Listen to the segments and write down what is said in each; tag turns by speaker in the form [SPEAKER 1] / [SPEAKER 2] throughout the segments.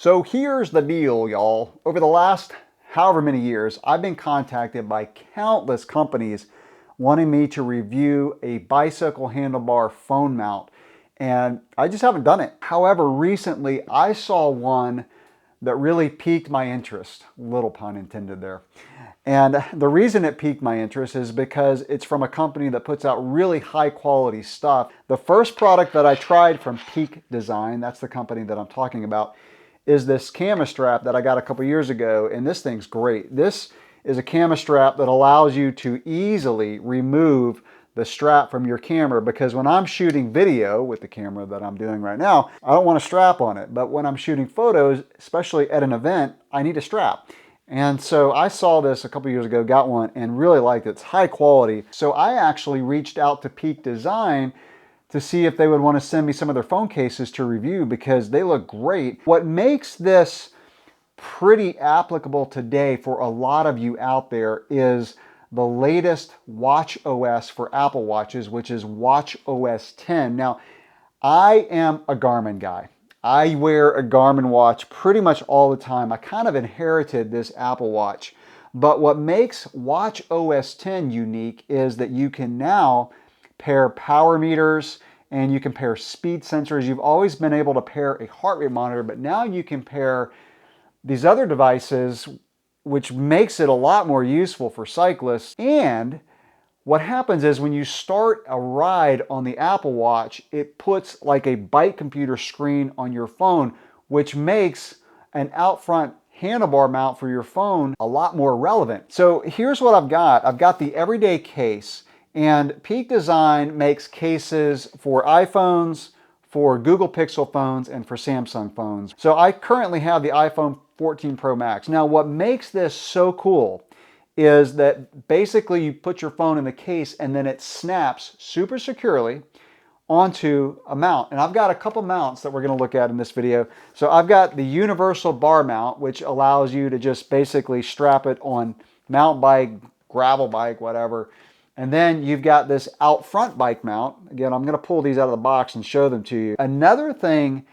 [SPEAKER 1] So here's the deal, y'all. Over the last however many years, I've been contacted by countless companies wanting me to review a bicycle handlebar phone mount, and I just haven't done it. However, recently I saw one that really piqued my interest, little pun intended there. And the reason it piqued my interest is because it's from a company that puts out really high quality stuff. The first product that I tried from Peak Design, that's the company that I'm talking about, is this camera strap that I got a couple years ago, and this thing's great. This is a camera strap that allows you to easily remove the strap from your camera, because when I'm shooting video with the camera that I'm doing right now, I don't want a strap on it. But when I'm shooting photos, especially at an event, I need a strap. And so I saw this a couple years ago, got one, and really liked it. It's high quality. So I actually reached out to Peak Design to see if they would want to send me some of their phone cases to review, because they look great. What makes this pretty applicable today for a lot of you out there is the latest watch OS for Apple Watches, which is watch OS 10. Now, I am a Garmin guy. I wear a Garmin watch pretty much all the time. I kind of inherited this Apple Watch. But what makes watch OS 10 unique is that you can now pair power meters and you can pair speed sensors. You've always been able to pair a heart rate monitor, but now you can pair these other devices, which makes it a lot more useful for cyclists. And what happens is when you start a ride on the Apple Watch, it puts like a bike computer screen on your phone, which makes an out front handlebar mount for your phone a lot more relevant. So here's what I've got. I've got the everyday case, and Peak Design makes cases for iPhones, for Google Pixel phones, and for Samsung phones. So I currently have the iPhone 14 Pro Max. Now, what makes this so cool is that basically you put your phone in the case and then it snaps super securely onto a mount. And I've got a couple mounts that we're going to look at in this video. So I've got the universal bar mount, which allows you to just basically strap it on mountain bike, gravel bike, whatever. And then you've got this out front bike mount. Again, I'm going to pull these out of the box and show them to you. Another thing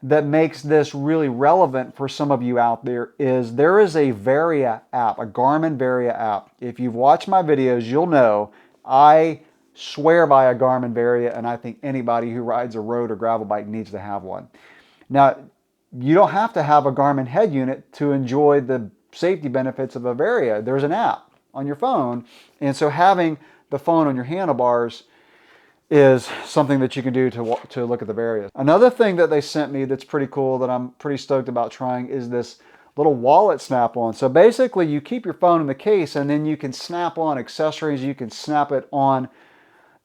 [SPEAKER 1] that makes this really relevant for some of you out there is a Varia app, a Garmin Varia app. If you've watched my videos, you'll know I swear by a Garmin Varia, and I think anybody who rides a road or gravel bike needs to have one. Now, you don't have to have a Garmin head unit to enjoy the safety benefits of a Varia. There's an app on your phone, and so having the phone on your handlebars is something that you can do to look at the Varia. Another thing that they sent me that's pretty cool that I'm pretty stoked about trying is this little wallet snap-on. So basically you keep your phone in the case and then you can snap on accessories. You can snap it on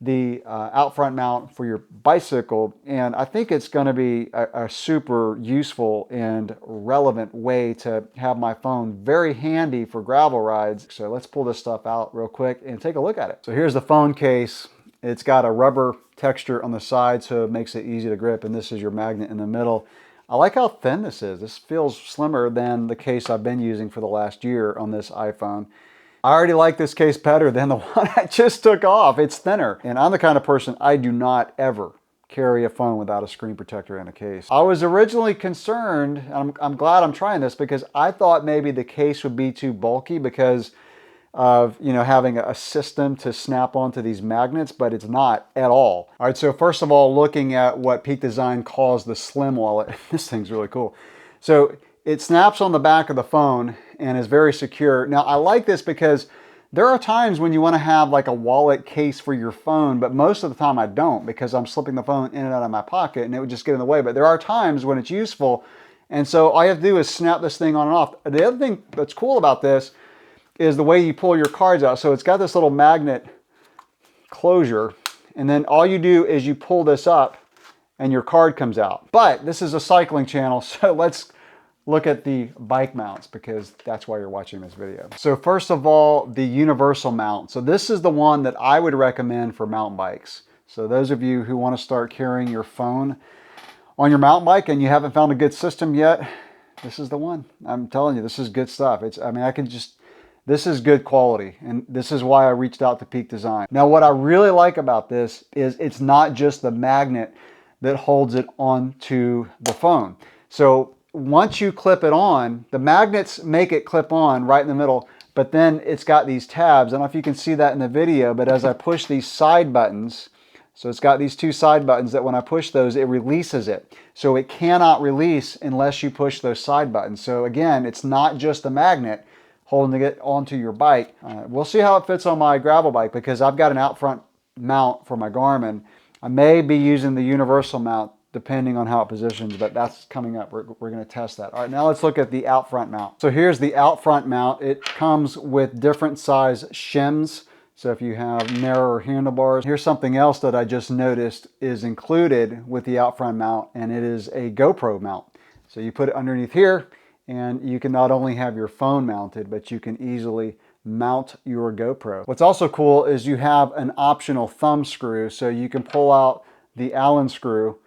[SPEAKER 1] the out front mount for your bicycle, and I think it's going to be a super useful and relevant way to have my phone very handy for gravel rides. So let's pull this stuff out real quick and take a look at it. So here's the phone case. It's got a rubber texture on the side, so it makes it easy to grip, and this is your magnet in the middle. I like how thin this is. This feels slimmer than the case I've been using for the last year on this iPhone. I already like this case better than the one I just took off. It's thinner. And I'm the kind of person, I do not ever carry a phone without a screen protector and a case. I was originally concerned, and I'm glad I'm trying this, because I thought maybe the case would be too bulky because of, you know, having a system to snap onto these magnets, but it's not at all. All right, so first of all, looking at what Peak Design calls the slim wallet, this thing's really cool. So it snaps on the back of the phone and is very secure. Now, I like this because there are times when you want to have like a wallet case for your phone, but most of the time I don't, because I'm slipping the phone in and out of my pocket and it would just get in the way. But there are times when it's useful, and so all you have to do is snap this thing on and off. The other thing that's cool about this is the way you pull your cards out. So it's got this little magnet closure, and then all you do is you pull this up and your card comes out. But this is a cycling channel, so let's look at the bike mounts, because that's why you're watching this video. So first of all, the universal mount. So this is the one that I would recommend for mountain bikes. So those of you who want to start carrying your phone on your mountain bike and you haven't found a good system yet, this is the one. I'm telling you, this is good stuff. This is good quality, and this is why I reached out to Peak Design. Now, what I really like about this is it's not just the magnet that holds it onto the phone. So once you clip it on, the magnets make it clip on right in the middle, but then it's got these tabs. I don't know if you can see that in the video, but as I push these side buttons, so it's got these two side buttons that when I push those, it releases it. So it cannot release unless you push those side buttons. So again, it's not just the magnet holding it onto your bike. We'll see how it fits on my gravel bike because I've got an out front mount for my Garmin. I may be using the universal mount depending on how it positions, but that's coming up. We're going to test that. All right, now let's look at the out front mount. So here's the out front mount. It comes with different size shims. So if you have narrower handlebars, here's something else that I just noticed is included with the out front mount, and it is a GoPro mount. So you put it underneath here, and you can not only have your phone mounted, but you can easily mount your GoPro. What's also cool is you have an optional thumb screw, so you can pull out the Allen screw,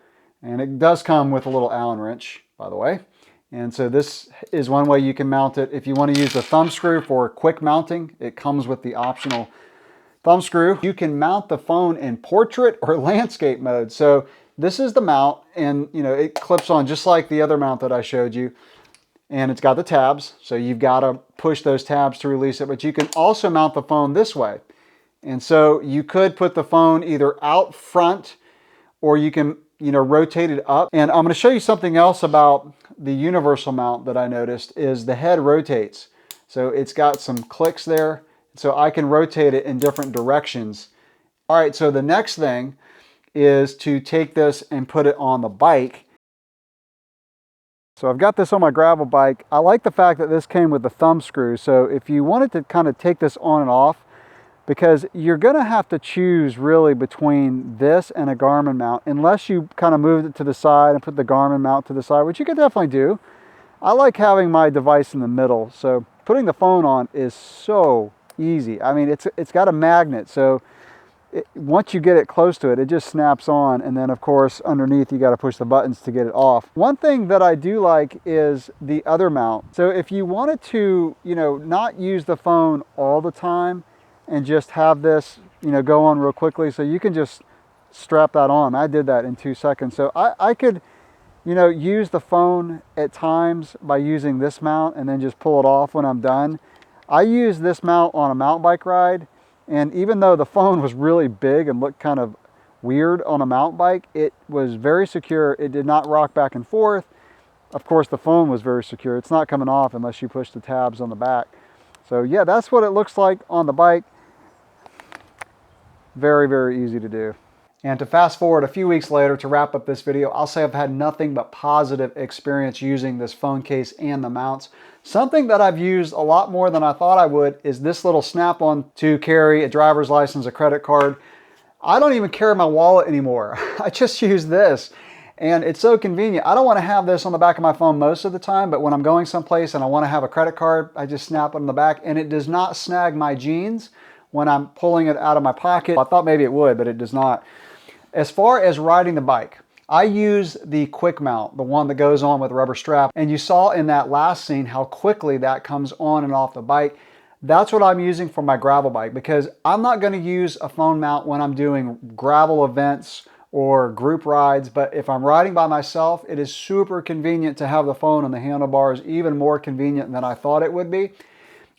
[SPEAKER 1] and it does come with a little Allen wrench, by the way. And so this is one way you can mount it. If you want to use the thumb screw for quick mounting, it comes with the optional thumb screw. You can mount the phone in portrait or landscape mode. So this is the mount, and it clips on just like the other mount that I showed you. And it's got the tabs, so you've got to push those tabs to release it. But you can also mount the phone this way. And so you could put the phone either out front, or you can rotate it up. And I'm going to show you something else about the universal mount that I noticed is the head rotates. So it's got some clicks there, so I can rotate it in different directions. All right, so the next thing is to take this and put it on the bike. So I've got this on my gravel bike. I like the fact that this came with the thumb screw. So if you wanted to kind of take this on and off, because you're going to have to choose really between this and a Garmin mount, unless you kind of moved it to the side and put the Garmin mount to the side, which you could definitely do. I like having my device in the middle, so putting the phone on is so easy. I mean, it's got a magnet, so once you get it close to it, it just snaps on, and then of course underneath you got to push the buttons to get it off. One thing that I do like is the other mount. So if you wanted to, not use the phone all the time, and just have this, go on real quickly, so you can just strap that on. I did that in 2 seconds. So I could, use the phone at times by using this mount and then just pull it off when I'm done. I used this mount on a mountain bike ride, and even though the phone was really big and looked kind of weird on a mountain bike, it was very secure. It did not rock back and forth. Of course, the phone was very secure. It's not coming off unless you push the tabs on the back. So yeah, that's what it looks like on the bike. Very, very easy to do. And to fast forward a few weeks later to wrap up this video, I'll say I've had nothing but positive experience using this phone case and the mounts. Something that I've used a lot more than I thought I would is this little snap-on to carry a driver's license, a credit card. I don't even carry my wallet anymore. I just use this. And it's so convenient. I don't want to have this on the back of my phone most of the time, but when I'm going someplace and I want to have a credit card, I just snap it on the back, and it does not snag my jeans when I'm pulling it out of my pocket. I thought maybe it would, but it does not. As far as riding the bike, I use the quick mount, the one that goes on with a rubber strap. And you saw in that last scene how quickly that comes on and off the bike. That's what I'm using for my gravel bike, because I'm not going to use a phone mount when I'm doing gravel events or group rides. But if I'm riding by myself, it is super convenient to have the phone on the handlebars, even more convenient than I thought it would be.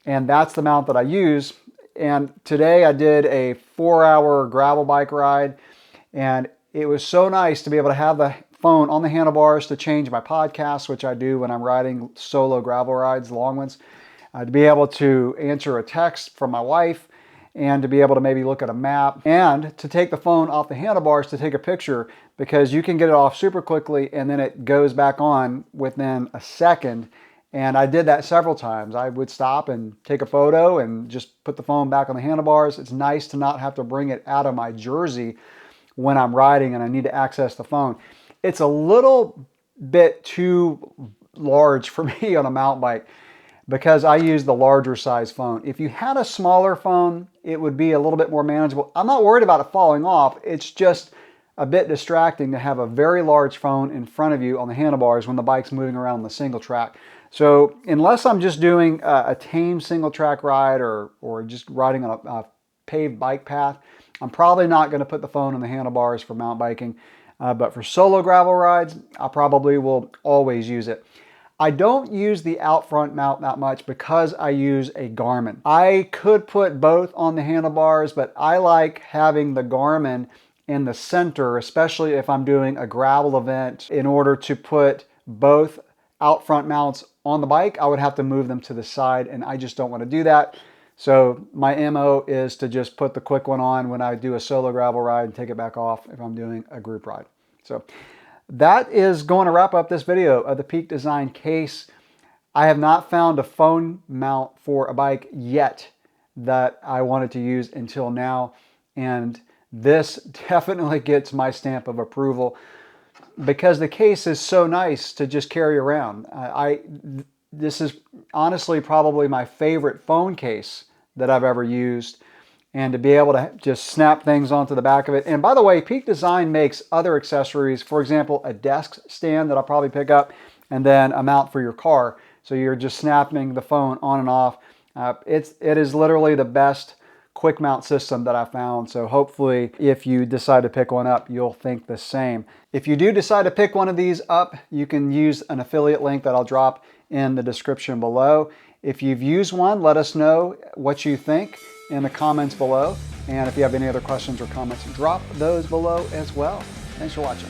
[SPEAKER 1] And that's the mount that I use. And today I did a 4-hour gravel bike ride, and it was so nice to be able to have the phone on the handlebars to change my podcasts, which I do when I'm riding solo gravel rides, long ones, to be able to answer a text from my wife, and to be able to maybe look at a map, and to take the phone off the handlebars to take a picture, because you can get it off super quickly and then it goes back on within a second. And I did that several times. I would stop and take a photo and just put the phone back on the handlebars. It's nice to not have to bring it out of my jersey when I'm riding and I need to access the phone. It's a little bit too large for me on a mountain bike because I use the larger size phone. If you had a smaller phone, it would be a little bit more manageable. I'm not worried about it falling off. It's just a bit distracting to have a very large phone in front of you on the handlebars when the bike's moving around on the single track. So unless I'm just doing a tame single track ride or just riding on a paved bike path, I'm probably not going to put the phone on the handlebars for mountain biking. But for solo gravel rides, I probably will always use it. I don't use the out front mount that much because I use a Garmin. I could put both on the handlebars, but I like having the Garmin in the center, especially if I'm doing a gravel event. In order to put both out front mounts on the bike, I would have to move them to the side, and I just don't want to do that. So my MO is to just put the quick one on when I do a solo gravel ride and take it back off if I'm doing a group ride. So that is going to wrap up this video of the Peak Design case. I have not found a phone mount for a bike yet that I wanted to use until now, and this definitely gets my stamp of approval because the case is so nice to just carry around. This is honestly probably my favorite phone case that I've ever used, and to be able to just snap things onto the back of it. And by the way, Peak Design makes other accessories, for example, a desk stand that I'll probably pick up, and then a mount for your car. So you're just snapping the phone on and off. It is literally the best quick mount system that I found. So hopefully if you decide to pick one up, you'll think the same. If you do decide to pick one of these up, you can use an affiliate link that I'll drop in the description below. If you've used one, let us know what you think in the comments below. And if you have any other questions or comments, drop those below as well. Thanks for watching.